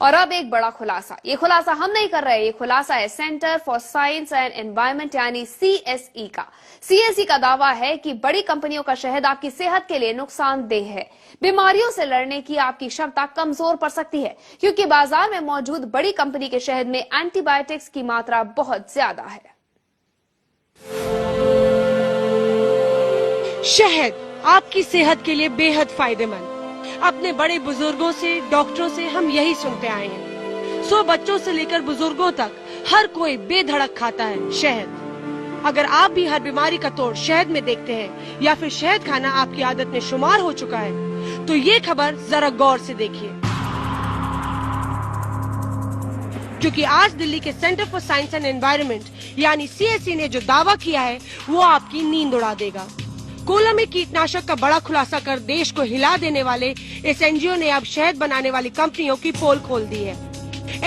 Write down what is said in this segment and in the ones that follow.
और अब एक बड़ा खुलासा। ये खुलासा हम नहीं कर रहे, ये खुलासा है centre for science and environment यानी CSE का। CSE का दावा है कि बड़ी कंपनियों का शहद आपकी सेहत के लिए नुकसानदेह है। बीमारियों से लड़ने की आपकी क्षमता कमजोर पड़ सकती है, क्योंकि बाजार में मौजूद बड़ी कंपनी के शहद में एंटीबायोटिक्स की मात्रा बहुत ज्यादा है। शहद आपकी सेहत के लिए बेहद फायदेमंद। अपने बड़े बुजुर्गों से, डॉक्टरों से हम यही सुनते आए हैं। 100 बच्चों से लेकर बुजुर्गों तक हर कोई बेधड़क खाता है शहद। अगर आप भी हर बीमारी का तोड़ शहद में देखते हैं या फिर शहद खाना आपकी आदत में शुमार हो चुका है, तो ये खबर जरा गौर से देखिए, क्योंकि आज दिल्ली के centre for science and environment यानी CSE ने जो दावा किया है वो आपकी नींद उड़ा देगा। कोला में कीटनाशक का बड़ा खुलासा कर देश को हिला देने वाले इस NGO ने अब शहद बनाने वाली कंपनियों की पोल खोल दी है।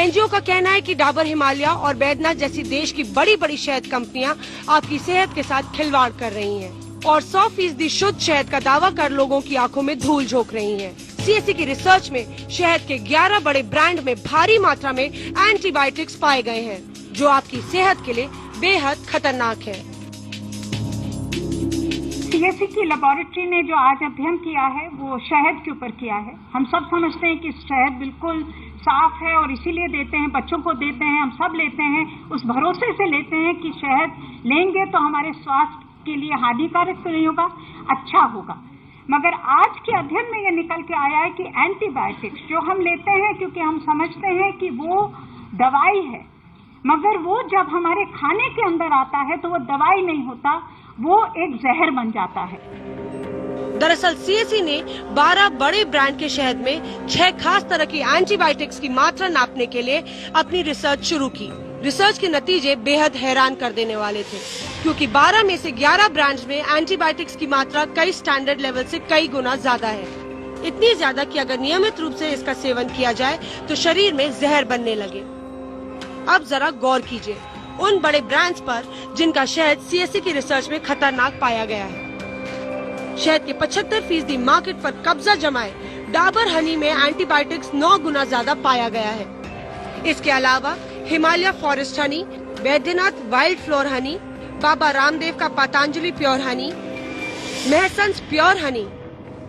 NGO का कहना है कि डाबर, हिमालय और बैद्यनाथ जैसी देश की बड़ी बड़ी शहद कंपनियां आपकी सेहत के साथ खिलवाड़ कर रही हैं और 100% शुद्ध शहद का दावा कर लोगों की आंखों में धूल झोंक रही हैं। CSE की रिसर्च में शहद के 11 बड़े ब्रांड में भारी मात्रा में एंटीबायोटिक्स पाए गए हैं, जो आपकी सेहत के लिए बेहद खतरनाक है। CSE की लेबोरेटरी ने जो आज अध्ययन किया है वो शहद के ऊपर किया है। हम सब समझते हैं कि शहद बिल्कुल साफ है और इसीलिए देते हैं, बच्चों को देते हैं, हम सब लेते हैं, उस भरोसे से लेते हैं कि शहद लेंगे तो हमारे स्वास्थ्य के लिए हानिकारक तो नहीं होगा, अच्छा होगा। मगर आज के अध्ययन में ये निकल के आया है कि एंटीबायोटिक्स जो हम लेते हैं क्योंकि हम समझते हैं कि वो दवाई है, मगर वो जब हमारे खाने के अंदर आता है तो वो दवाई नहीं होता, वो एक जहर बन जाता है। दरअसल CSE ने 12 बड़े ब्रांड के शहद में 6 खास तरह की एंटीबायोटिक्स की मात्रा नापने के लिए अपनी रिसर्च शुरू की। रिसर्च के नतीजे बेहद हैरान कर देने वाले थे, क्योंकि 12 में से 11 ब्रांड्स में एंटीबायोटिक्स की मात्रा कई स्टैंडर्ड लेवल से कई गुना ज्यादा है। इतनी ज्यादा कि अगर नियमित रूप से इसका सेवन किया जाए तो शरीर में जहर बनने लगे। अब जरा गौर कीजिए उन बड़े ब्रांड्स पर जिनका शहद CSE की रिसर्च में खतरनाक पाया गया है। शहद के 75% मार्केट पर कब्जा जमाए डाबर हनी में एंटीबायोटिक्स 9 गुना ज्यादा पाया गया है। इसके अलावा Himalaya forest honey, Baidyanath wild flower honey, Baba Ramdev का पतंजलि प्योर हनी, महसंस प्योर हनी,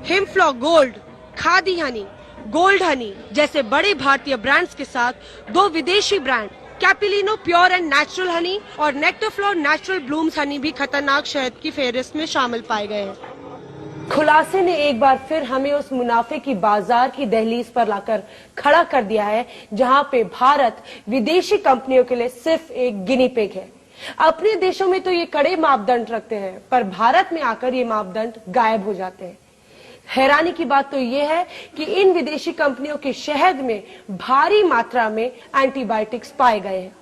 हिमफ्लॉ gold, Khadi honey, gold honey जैसे बड़े भारतीय ब्रांड्स के साथ 2 विदेशी brand Capilano pure and natural honey और नेक्टरफ्लोर नेचुरल ब्लूम्स हनी भी खतरनाक शहद की फेहरिस्त में शामिल पाए गए हैं। खुलासे ने एक बार फिर हमें उस मुनाफे की बाजार की दहलीज पर लाकर खड़ा कर दिया है, जहां पे भारत विदेशी कंपनियों के लिए सिर्फ एक गिनी पिग है। अपने देशों में तो ये कड़े मापदंड रखते हैं, पर भारत में आकर ये मापदंड गायब हो जाते हैं। हैरानी की बात तो ये है कि इन विदेशी कंपनियों के शहद में भारी मात्रा में एंटीबायोटिक्स पाए गए हैं।